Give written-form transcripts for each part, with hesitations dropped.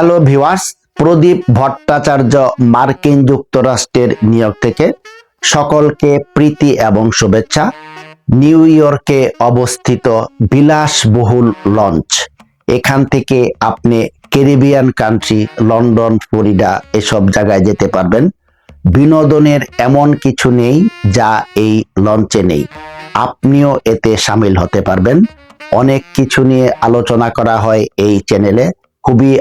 Hello viewers, প্রদীপ ভট্টাচার্য মার্কিন যুক্তরাষ্ট্রের new York থেকে সকলকে প্রীতি এবং শুভেচ্ছা। নিউ ইয়র্কে অবস্থিত বিলাসবহুল লঞ্চ, এখান থেকে আপনি ক্যারিবিয়ান কান্ট্রি, লন্ডন, ফ্লোরিডা এসব জায়গায় যেতে পারবেন। বিনোদনের এমন কিছু নেই যা এই লঞ্চে নেই, আপনিও এতে সামিল হতে পারবেন। অনেক কিছু নিয়ে আলোচনা করা হয় এই চ্যানেলে, খুবই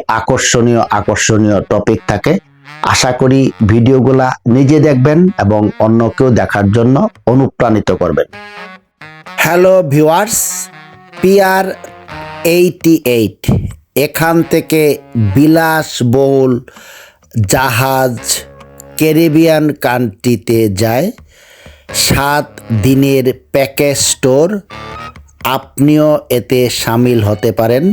আকর্ষণীয় টপিক থাকে। আশা করি ভিডিওগুলা নিজে দেখবেন এবং অন্যকেও দেখার জন্য অনুপ্রাণিত করবেন। হ্যালো ভিউয়ার্স, পিআর 88 এখান থেকে বিলাসবহুল জাহাজ ক্যারিবিয়ান কান্ট্রিতে যায়। 7 দিনের প্যাকেজ ট্যুর, আপনিও এতে সামিল হতে পারেন।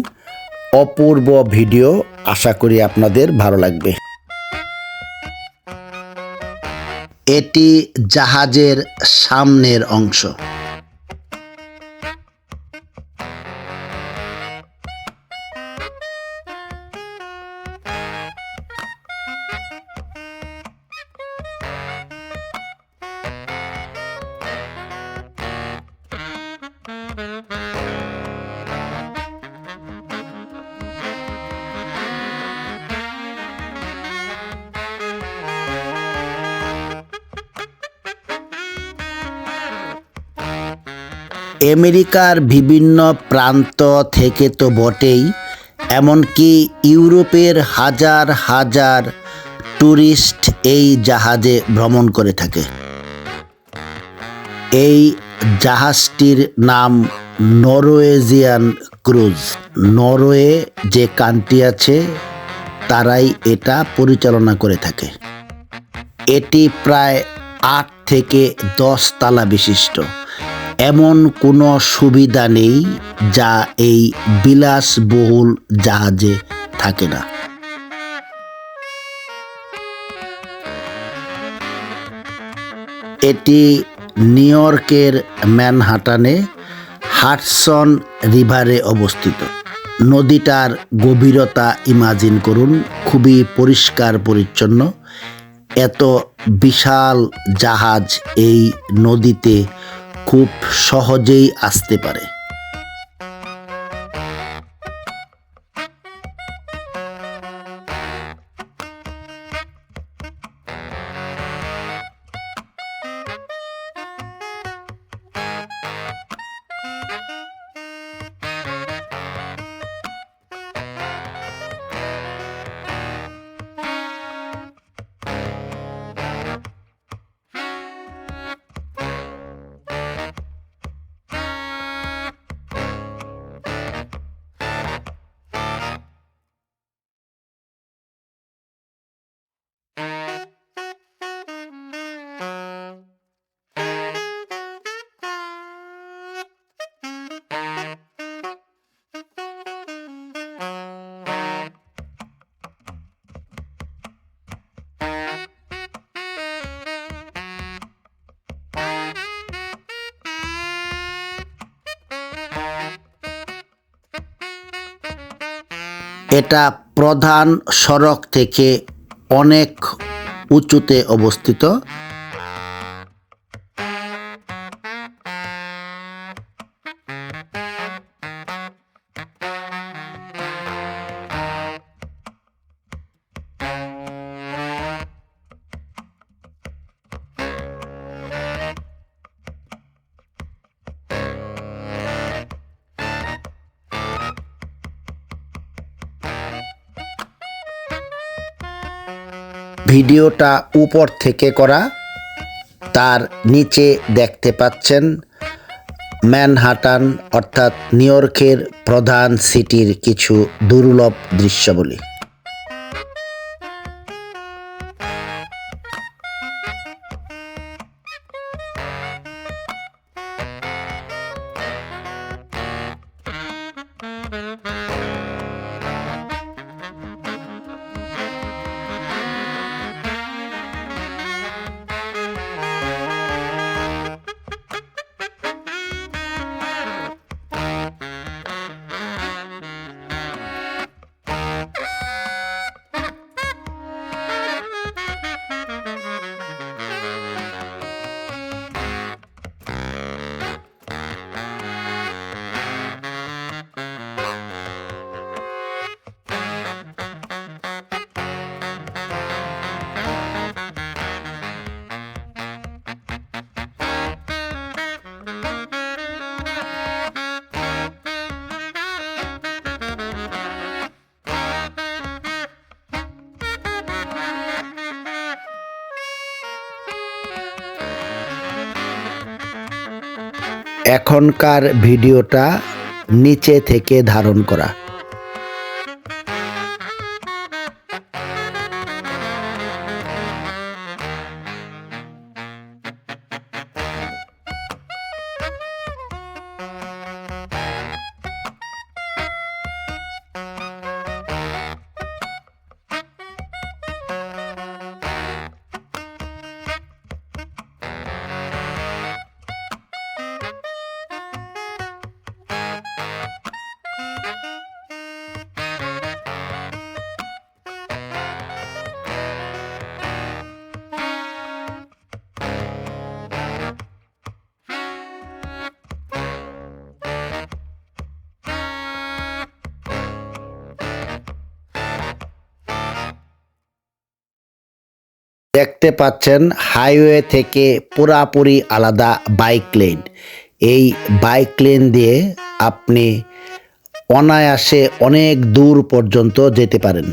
অপূর্ব ভিডিও, আশা করি আপনাদের ভালো লাগবে। এটি জাহাজের সামনের অংশ। আমেরিকার বিভিন্ন প্রান্ত থেকে তো বটেই, এমনকি ইউরোপের হাজার হাজার ট্যুরিস্ট এই জাহাজে ভ্রমণ করে থাকে। এই জাহাজটির নাম নরওয়েজিয়ান ক্রুজ। নরওয়ে যে কান্ট্রি আছে তারাই এটা পরিচালনা করে থাকে। এটি প্রায় 8 থেকে 10 তলা বিশিষ্ট। এমন কোনো সুবিধা নেই যা এই বিলাসবহুল জাহাজে থাকে না। এটি নিউ ইয়র্কের ম্যানহাটানে হাডসন রিভারে অবস্থিত। নদীটার গভীরতা ইমাজিন করুন, খুবই পরিষ্কার পরিচ্ছন্ন। এত বিশাল জাহাজ এই নদীতে খুব সহজেই আসতে পারে। এটা প্রধান সড়ক থেকে অনেক উঁচুতে অবস্থিত। ভিডিওটা উপর থেকে করা, তার নিচে দেখতে পাচ্ছেন ম্যানহাটান অর্থাৎ নিউ ইয়র্কের প্রধান সিটির কিছু দুর্লভ দৃশ্যাবলী। এখনকার ভিডিওটা নিচে থেকে ধারণ করা। দেখতে পাচ্ছেন হাইওয়ে থেকে পুরাপুরি আলাদা বাইক লেন। এই বাইক লেন দিয়ে আপনি অনায়াসে অনেক দূর পর্যন্ত যেতে পারেন।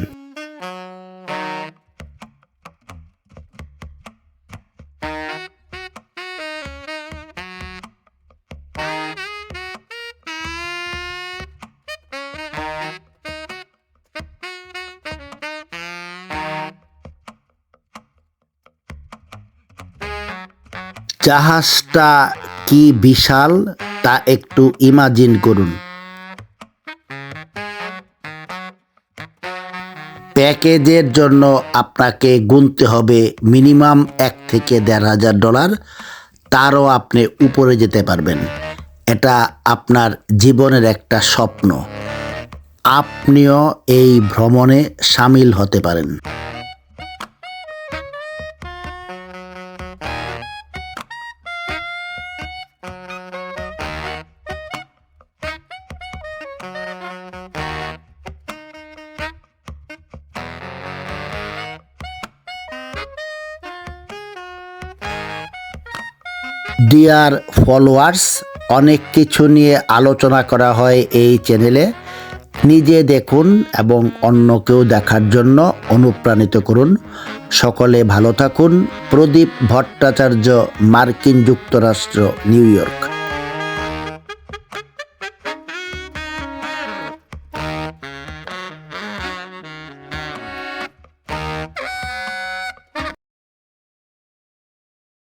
জাহাজটা কি বিশাল তা একটু ইমাজিন করুন। প্যাকেজের জন্য আপনাকে গুনতে হবে মিনিমাম $1,000 থেকে $1,500, তারও আপনি উপরে যেতে পারবেন। এটা আপনার জীবনের একটা স্বপ্ন, আপনিও এই ভ্রমণে সামিল হতে পারেন। ডিয়ার ফলোয়ার্স, অনেক কিছু নিয়ে আলোচনা করা হয় এই চ্যানেলে। নিজে দেখুন এবং অন্যকেও দেখার জন্য অনুপ্রাণিত করুন। সকলে ভালো থাকুন। প্রদীপ ভট্টাচার্য, মার্কিন যুক্তরাষ্ট্র, নিউ ইয়র্ক।